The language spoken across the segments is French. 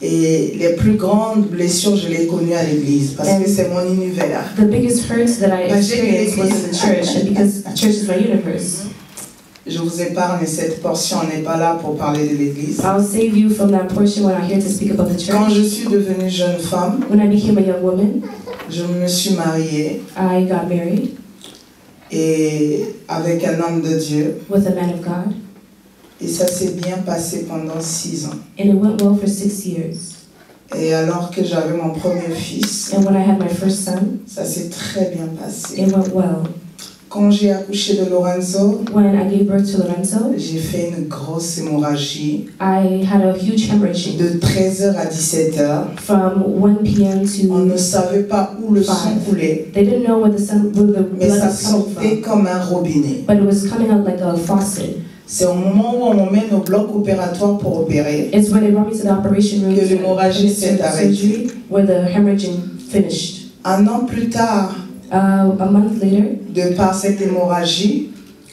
Et les plus grandes blessures, je les connues à l'église parce que c'est mon univers. The biggest hurts that I experienced was in the church, and because the church is my universe. Je vous épargne cette portion, on n'est pas là pour parler de l'église. I'll save you from that portion when I'm here to speak about the church. Quand je suis devenue jeune femme, When I became a young woman, je me suis mariée I got married et avec un homme de Dieu. with a man of God, Et ça s'est bien passé pendant 6 ans. and it went well for 6 years. Et alors que j'avais mon premier fils, And when I had my first son, ça s'est très bien passé. it went well. Quand j'ai accouché de Lorenzo, When I gave birth to Lorenzo, j'ai fait une grosse hémorragie I had a huge hemorrhage de 13h à 17h. from 1 p.m. On ne to savait pas où le sang coulait, they didn't know where the mais blood ça was coming sortait from, comme un robinet. but it was coming out like a faucet. C'est au moment où on m'emmène au bloc opératoire pour opérer It's when they brought me to the operation room que to l'hémorragie administer s'est the arrêtée. surgery, where the hemorrhaging finished. 1 an plus tard, A month later, de par cette hémorragie,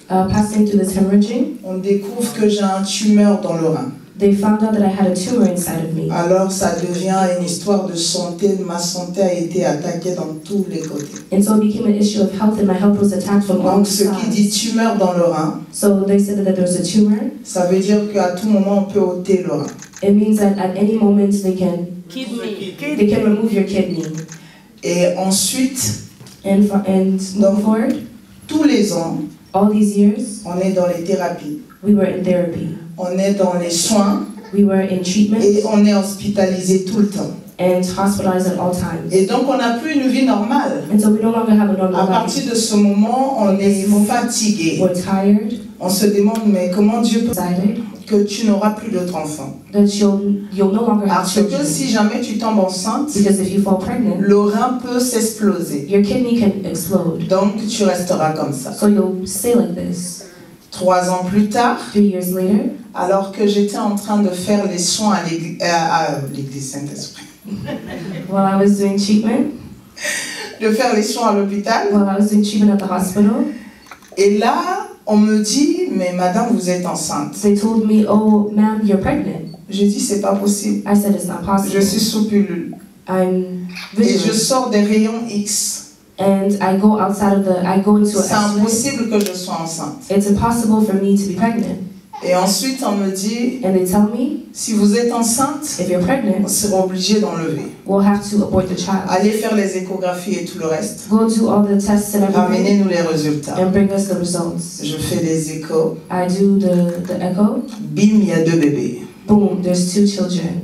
passing through this hemorrhaging, on découvre que j'ai un tumeur dans le rein. they found out that I had a tumor inside of me. Alors ça devient une histoire de santé. Ma santé a été attaquée dans tous les côtés. And so it became an issue of health, and my health was attacked from all Donc ce qui dit sides. tumeur dans le rein, So they said that there was a tumor. ça veut dire qu'à tout moment on peut ôter le rein. It means that at any moment they can remove your kidney. Et ensuite, And moving forward, tous les ans, all these years, on est dans les thérapies, we were in therapy. on est dans les soins We were in treatment et on est hospitalisé tout le temps. and hospitalized at all times. Et donc on n'a plus une vie normale. And so we no longer have a À normal partir life. de ce moment, on est fatigué. We're tired, On se demande, mais comment Dieu peut decided que tu n'auras plus d'autres enfants? that you'll no longer have Parce que children. si jamais tu tombes enceinte, Because if you fall pregnant, le rein peut s'exploser. your kidney can explode. Donc tu resteras comme ça. So you'll stay like this. 3 ans plus tard, 3 years later, alors que j'étais en train de faire les soins à l'église Saint-Esprit, while I was doing treatment, de faire les soins à l'hôpital, while I was doing treatment at the hospital, et là, on me dit, mais madame, vous êtes enceinte. they told me, "Oh, ma'am, you're pregnant." J'ai dit, c'est pas possible. I said, "It's not Je possible. suis sous pilule. I'm Et je vigilant." sors des rayons X. And I go into C'est a X-ray. impossible que je sois enceinte. It's impossible for me to be pregnant. Et ensuite, on me dit, And they tell me, si vous êtes enceinte, if you're on pregnant, sera obligé d'enlever. we'll have to abort the child. Allez faire les échographies et tout le reste. Go do all the tests and everything Ramenez-nous les résultats. and bring us the results. Je fais des échos. I do the echo. Bim, il y a 2 bébés. Boom, there's 2 children.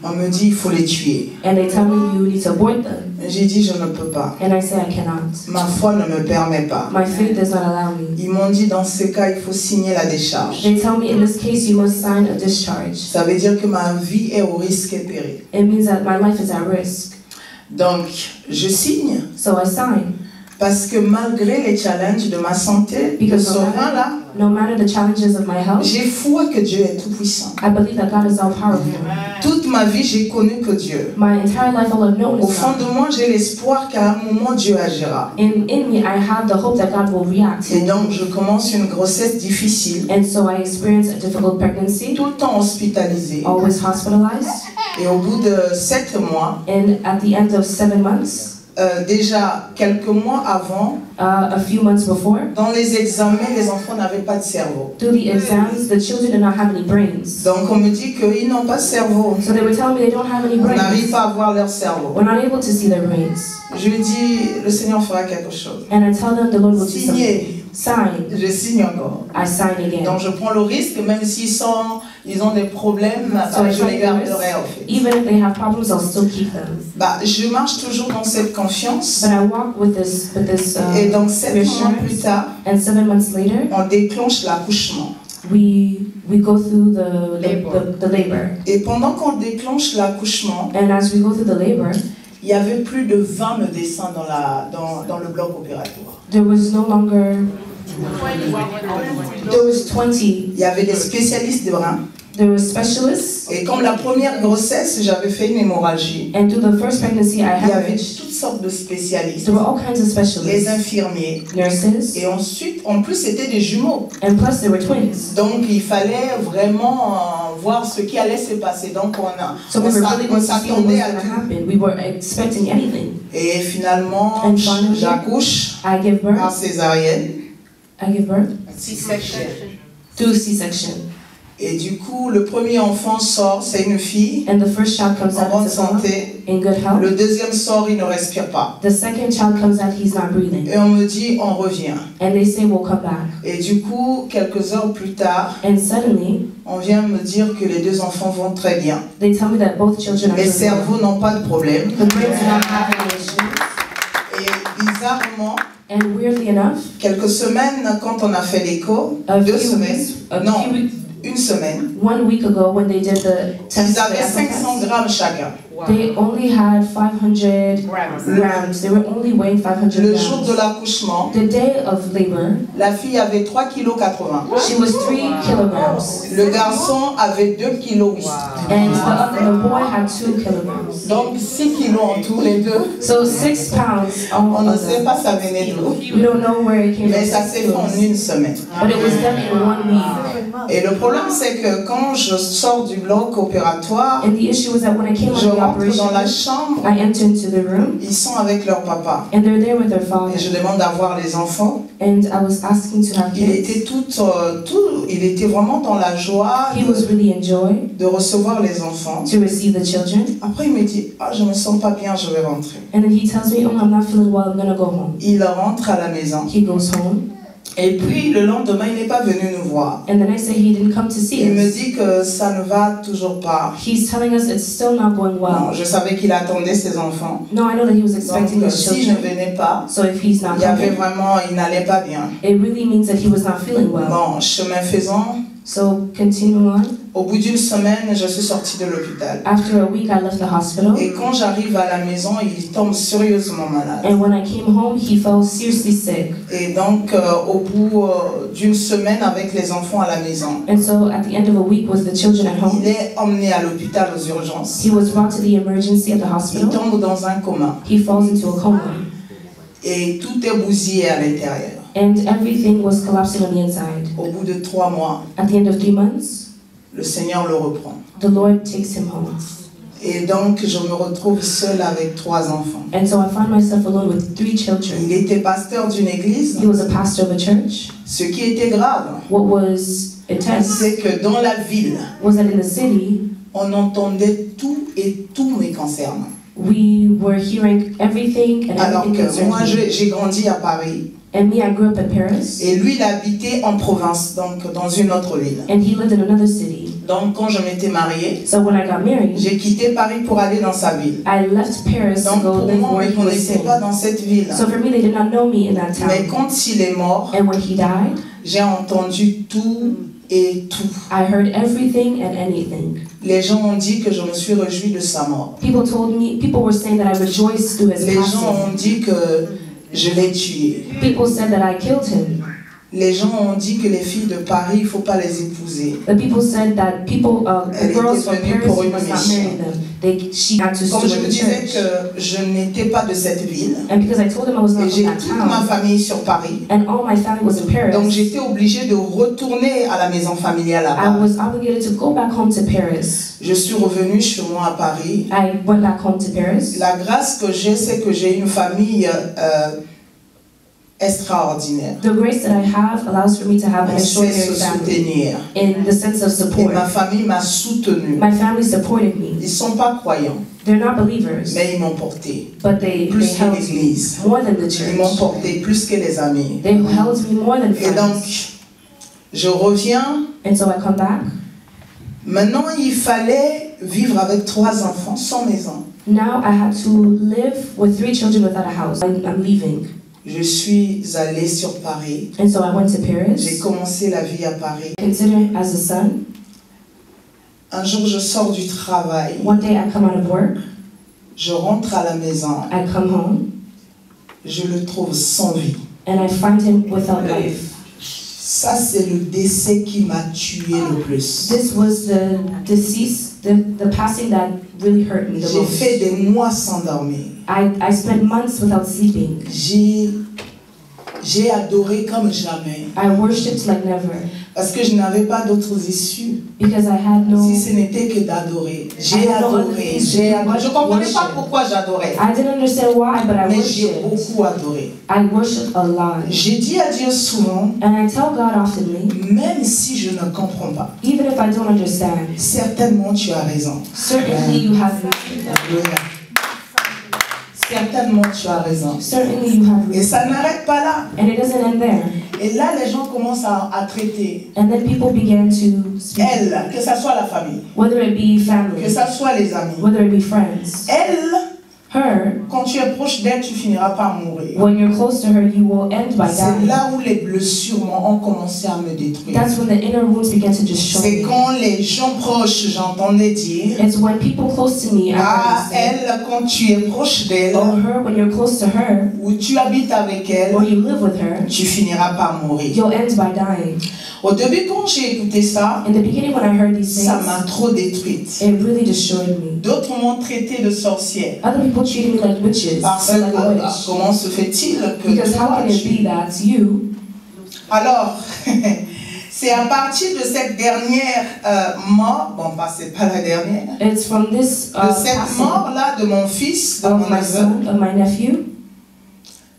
On me dit, il faut les tuer. And they tell me you need to abort them. J'ai dit, je ne peux pas. And I say I cannot. Ma foi ne me permet pas. My faith does not allow me. Ils m'ont dit, dans ce cas, il faut signer la décharge. They tell me in this case you must sign a discharge. Ça veut dire que ma vie est au risque et péril. It means that my life is at risk. Donc, je signe. So I sign. Parce que malgré les challenges de ma santé, de ce rein-là, No matter the challenges of my health, j'ai foi que Dieu est tout puissant. I believe that God is all powerful. Toute ma vie, j'ai connu que Dieu. My entire life all I've known Au is fond de God. moi, j'ai l'espoir qu'à un moment, Dieu agira. And in me, I have the hope that God will react. Et donc, je commence une grossesse difficile, And so I experience a difficult pregnancy, tout le temps hospitalisée. always hospitalized. Et au bout de 7 mois, And at the end of 7 months, déjà quelques mois avant, a few months before, dans les examens, les enfants n'avaient pas de cerveau. through the exams, the children did not have any brains. Donc, on me dit qu'ils n'ont pas de cerveau. So they were telling me they don't have any On n'arrive brains. pas à voir leur cerveau. We're not able to see their brains. Je lui dis, le Seigneur fera quelque chose. And I tell them the Lord will do something. Signez. Sign. Je signe encore. I sign again. Donc je prends le risque, même s'ils ont des problèmes, So I je les take the risk. garderai en fait. Even if they have problems, I'll still keep them. Je marche toujours dans cette confiance. But I walk with this Et donc 7 mois reassurance. plus tard, And 7 months later, on déclenche l'accouchement. we go through the labor. Et pendant qu'on déclenche l'accouchement, And as we go through the labor, il y avait plus de 20 médecins dans le bloc opératoire. there was no longer, there was 20. Il y avait des spécialistes de reins, There were specialists. Et comme la première grossesse, j'avais fait une hémorragie. And through the first pregnancy, I Il y avait hemorrhaged. toutes sortes de spécialistes. There were all kinds of Les specialists, infirmiers. nurses, Et ensuite, en plus, c'était des jumeaux. and plus there were twins. Donc, il fallait vraiment voir ce qui allait se passer. Donc, So we were really on going to see what was s'attendait going à to tout. happen. We were expecting anything. Et finalement, And finally, j'accouche I give par birth. césarienne. I give birth C-section. through C-section. Et du coup, le premier enfant sort, c'est une fille, And the first child comes en out bonne as well, santé. in good health. Le deuxième sort, il ne respire pas. The second child comes out, he's not breathing. Et on me dit, on revient. And they say, we'll come back. Et du coup, quelques heures plus tard, And suddenly, on vient me dire que les deux enfants vont très bien. they tell me that both children are Les doing well. cerveaux n'ont pas de problème. The brains do not have any issues. Et bizarrement, And weirdly enough, quelques semaines, quand on a fait l'écho, a 2 few semaines, weeks, a non, few weeks, une semaine, 1 week ago when they did the test, ils avaient 500 grammes chacun. they only had 500 grams. They were only weighing 500 Le jour de grams. l'accouchement, The day of labor, la fille avait 3,80 kg. she was 3 kilograms. Le garçon avait 2,8 kg. And the boy had 2 kilograms. Donc 6 kg en tout, les deux. So 6 pounds On all ne of sait them. pas ça venait d'où. We don't know where it came Mais from. ça s'est fait en une semaine. But it was done in 1 week. Et le problème, c'est que quand je sors du bloc opératoire, And the issue was that when I came out je of the rentre dans la operation, chambre, I enter into the room, ils sont avec leur papa. and they're there with their father. Et je demande à voir les enfants. And I was asking to have Il kids. était il était vraiment dans la joie He was really enjoying de recevoir les enfants. to receive the children. Après, il me dit, ah, je me sens pas bien, je vais rentrer. And then he tells me, oh, I'm not feeling well, I'm gonna go home. Il rentre à la maison. He goes home. Et puis, le lendemain, il n'est pas venu nous voir. And the next day he didn't come to see Il me us. dit que ça ne va toujours pas. He's telling us it's still not going Non, well. je savais qu'il attendait ses enfants. No, I know that he was Donc, expecting his s'il ne children. venait pas, So if he's not il y avait coming, vraiment, il n'allait pas bien. it really means that he was not feeling well. Bon, chemin faisant, So continuing on, au bout d'une semaine, je suis sortie de l'hôpital. after a week I left the hospital. Et quand j'arrive à la maison, il tombe sérieusement malade. And when I came home, he fell seriously sick. Et donc, au bout d'une semaine avec les enfants à la maison, And so at the end of a week with the children at home, il est emmené à l'hôpital aux urgences. he was brought to the emergency at the Il hospital. tombe dans un coma. He falls into a coma. Et tout est bousillé à l'intérieur. And everything was collapsing on the inside. Au bout de 3 mois, At the end of 3 months, le Seigneur le reprend. the Lord takes him home. Et donc, je me retrouve seule avec 3 enfants. And so I found myself alone with 3 children. Il était pasteur d'une église. He was a pastor of a church. Ce qui était grave, What was intense c'est que dans la ville, was that in the city, on entendait tout et tout me concerne. we were hearing everything and Alors everything que moi, concerning me. j'ai grandi à Paris. And me, I grew up in Paris. Et lui, il habitait en province, donc dans une autre ville. And he lived in another city. Donc, quand je m'étais mariée, So when I got married, j'ai quitté Paris pour aller dans sa ville. I left Paris to Donc, go pour live moi, on where ne he was connaissait staying. pas dans cette ville. So for me, they did not know me in that Mais town. quand il est mort, And when he died, j'ai entendu tout et tout. I heard everything and anything. Les gens ont dit que je me suis réjouie de sa mort. People were saying that I rejoiced through his Les gens passing. ont dit que je l'ai tué. People said that I killed him. Les gens ont dit que les filles de Paris, il ne faut pas les épouser. The people said that Elle the girls était from venue Paris pour une must not mission. marry them. She had to Comme stay je in me the disais church. que je n'étais pas de cette ville, And because I told them I was not et from j'ai that toute ma town, famille sur Paris, and all my family was in donc Paris, j'étais obligée de retourner à la maison familiale I là-bas. was obligated to go back home to Paris. Je suis revenue chez moi à Paris. I went back home to Paris. La grâce que j'ai, c'est que j'ai une famille extraordinaire. The grace that I have allows for me to have an On sait se extraordinary family soutenir. in the sense of Et support. ma famille m'a soutenue. My family supported me. Ils ne sont pas croyants, They're not believers, mais ils m'ont porté but they plus que held me l'église. more than the Ils m'ont church. porté plus que les amis. They held me more than Et donc, friends. je reviens. And so I come back. Maintenant, il fallait vivre avec 3 enfants sans maison. Now I have to live with 3 children without a house. I'm leaving. Je suis allée sur Paris. And so I went to J'ai Paris. commencé la vie à Paris. Consider as a son. Un jour, je sors du travail. One day I come out of work. Je rentre à la maison. I come home. Je le trouve sans vie. And I find him without life. Ça, c'est le décès qui m'a tué le plus. This was the decease, the passing that really hurt me the J'ai most. fait des mois sans dormir. I spent months without sleeping. J'ai adoré comme jamais. I worshipped like never. Parce que je n'avais pas d'autres issues. Because I had no... Si ce n'était que d'adorer. J'ai adoré. Je ne comprenais pas pourquoi j'adorais. I didn't understand why, but I Mais j'ai worshipped. beaucoup adoré. I worshipped a lot. J'ai dit à Dieu souvent, And I tell God oftenly, même si je ne comprends pas, even if I don't understand, certainement tu as raison. certainly you have reason. Alléluia. Certainement tu as raison. Certainly you have Et reason. ça n'arrête pas là. And it doesn't end there. Et là, les gens commencent à traiter And then people began to speak, elle, que ça soit la famille, whether it be que family, ça soit les amis. whether it be friends. Elle, Her, quand tu es proche d'elle, tu finiras par mourir. when you're close to her, you will end by C'est dying. là où les blessures ont commencé à me détruire. That's when the inner wounds began to destroy C'est me. quand les gens proches, j'entendais dire, It's when people close to me, I ah, heard them say, elle, quand tu es proche d'elle, oh, her, when you're close to her, ou tu habites avec elle, or you live with her, tu finiras par mourir. you'll end by dying. Au début, quand j'ai écouté ça, In the beginning, when I heard these ça things, m'a trop détruite. it really destroyed me. D'autres m'ont traité de sorcière. Other people treated me like witches, Parce or like a que, witch. comment se fait-il que Because how toi, can it be that you? Alors, c'est à partir de cette dernière mort, bon, c'est pas la dernière, It's from this de cette passing mort-là de mon fils, de of mon my neveu, son, of my nephew,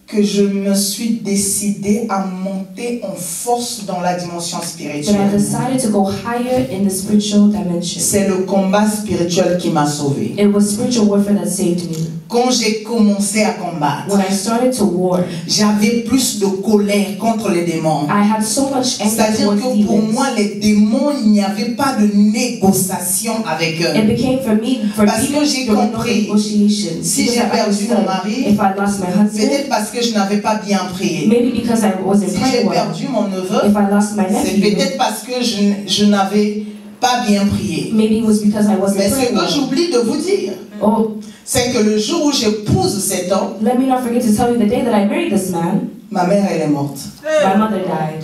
que je me suis décidée à monter en force dans la dimension that I spirituelle. decided to go higher in the spiritual dimension. C'est le combat spirituel qui m'a sauvée. It was spiritual warfare that saved me. Quand j'ai commencé à combattre, When I started to war, j'avais plus de colère contre les démons. I had so much anger C'est-à-dire towards que pour demons. moi, les démons, il n'y avait pas de négociation avec eux. It became for me, for Parce que demons, j'ai there were no compris, negotiations. si Because j'ai I perdu mon understood, mari, if I lost my husband, peut-être parce que je n'avais pas bien prié. maybe because I wasn't Si j'ai praying well. perdu mon neveu, If I lost my c'est nephew, peut-être parce que je n'avais pas bien prié. maybe it was because I wasn't Mais ce praying que well. j'oublie de vous dire, Oh, c'est que le jour où j'épouse cet homme, let me not forget to tell you the day that I married this man, ma mère, elle est morte. my mother died.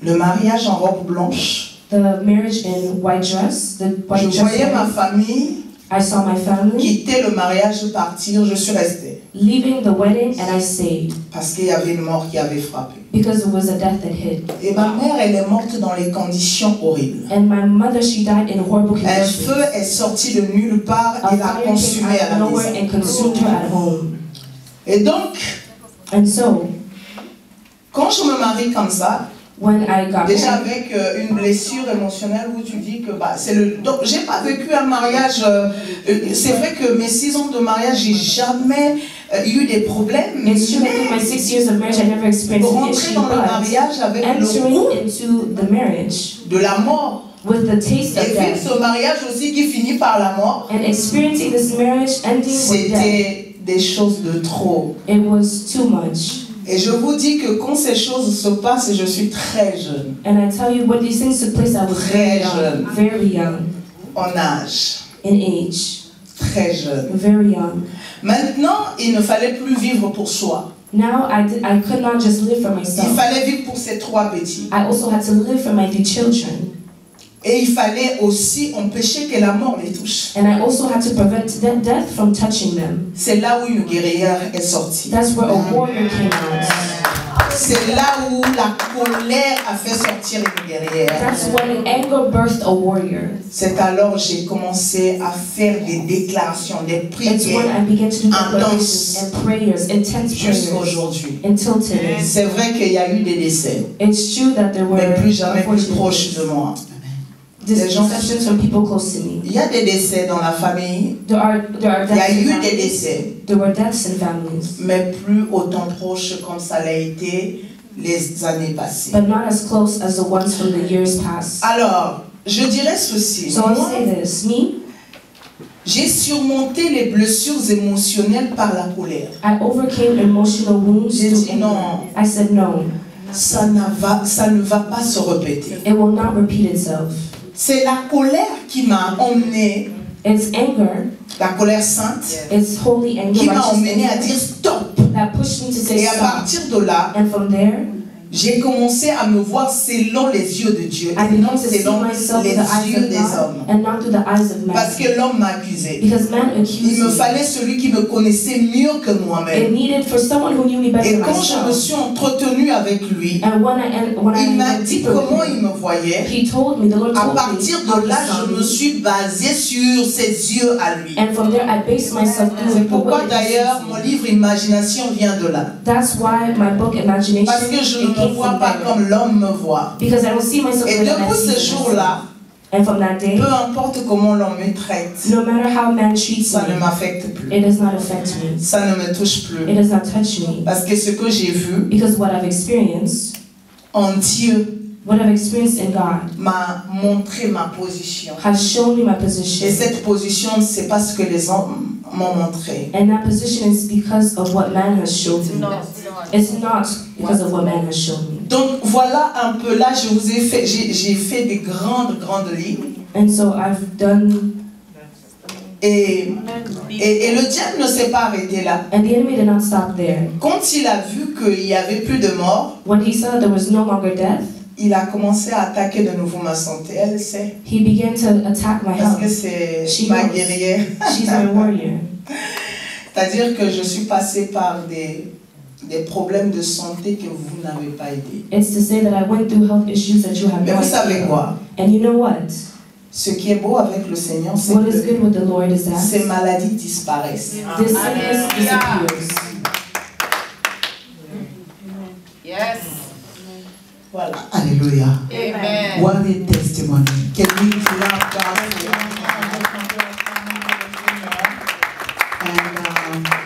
Le mariage en robe blanche, The marriage in white dress, the white je dress voyais ma wedding, famille I saw my family quitter le mariage, partir, je suis restée. leaving the wedding and I stayed Parce qu'il y avait une mort qui avait frappé. because it was a death that hit. Et ma mère, elle est morte dans les conditions horribles. And my mother, she died in horrible Un conditions. feu est sorti de nulle part A et l'a fire came consumée à out la of nowhere maison. and consumed her at home. Et donc, And so, quand je me marie comme ça, when I got déjà married, avec une blessure émotionnelle où tu dis que bah, c'est le... Donc, j'ai pas vécu un mariage... c'est vrai que mes 6 ans de mariage, j'ai jamais eu des problèmes. it's true that through Mais my 6 years of marriage, I never experienced an rentrer issue, dans le but mariage avec le entering goût into the marriage de la mort, with the taste et of vivre death, ce mariage aussi qui finit par la mort, and experiencing this marriage ending with death, c'était des choses de trop. it was too much. Et je vous dis que quand ces choses se passent, et je suis très jeune, And I tell you, when these things took place, I was very young en âge, in age, très jeune. very young. Maintenant, il ne fallait plus vivre pour soi. Now I could not just live for Il myself. fallait vivre pour ces 3 petits. I also had to live for my 3 children. Et il fallait aussi empêcher que la mort les touche. And I also had to prevent death from touching them. C'est là où une guerrière est sortie. That's where a warrior came out. C'est là où la colère a fait sortir une guerrière. That's when anger birthed a warrior. C'est alors que j'ai commencé à faire des déclarations, des It's when prières I began to do intenses declarations and prayers, intense jusqu'à prayers, aujourd'hui. until today. C'est vrai qu'il y a eu des décès, It's true that there mais were plus jamais plus proches unfortunately de moi. deceptions from people close to me. Il y a des décès dans la famille, There are il y a deaths in eu des families. décès, There were deaths in families, mais plus autant proches comme ça l'a été les années passées. but not as close as the ones from the years past. Alors, je dirais ceci. So I Moi, say this, me, j'ai surmonté les blessures émotionnelles par la colère. I overcame emotional wounds J'ai through dit anger. non. I said no, Ça ne va pas se répéter. it will not repeat itself. C'est la colère qui m'a emmené, It's anger, la colère sainte, it's holy anger, qui m'a righteous emmené à anger, dire stop. that pushed me to say Et à stop. partir de là, And from there, j'ai commencé à me voir selon les yeux de Dieu I et non began to see selon myself les through the eyes yeux of des God hommes. and not through the eyes of man. Parce que l'homme m'accusait. Because man Il accused me me. fallait celui qui me connaissait mieux que It moi-même. needed for someone who knew me better Et than quand je me myself. suis entretenue avec lui, And when I il m'a went dit deeper with comment il him, me voyait. he told me, the Lord À told me partir how de he là, saw je me me. suis basée sur ses yeux à lui. And from there, I based myself through C'est the pourquoi way he d'ailleurs sees mon me. livre Imagination vient de là. That's why my book Imagination, Parce que je ne it me came vois from pas there. comme l'homme me voit. Because I don't see myself Et the way that I depuis ce see jour-là, myself. And from that day, peu importe comment l'on me traite, no matter how man treats ça ne me, m'affecte plus. it does not affect me. Ça ne me touche It plus. does not touch me. Parce que ce que j'ai vu Because what I've experienced, en Dieu what I've experienced in God, m'a montré ma position. has shown me my Et position. cette position, c'est pas ce que les hommes m'ont montré. And that position is because of what man has shown me. It's not because of what man has shown me. Donc voilà un peu là, j'ai fait des grandes lignes. And so I've done, Et le diable ne s'est pas arrêté là. and the enemy did not stop there. Quand il a vu qu'il n'y avait plus de morts, When he saw that there was no longer death, il a commencé à attaquer de nouveau ma santé. Elle sait. he began to attack my Parce que health. c'est She ma knows. guerrière. She's my warrior. C'est-à-dire que je suis passée par des problèmes de santé que vous n'avez pas aidé. It's to say that I went through health issues that you have Mais not. vous savez quoi? And you know what? Ce qui est beau avec le Seigneur, c'est What is que good with the Lord is that ces maladies disparaissent. this sickness disappears. Yes. Voilà. Alléluia. Amen. What a testimony. Can we clap God? And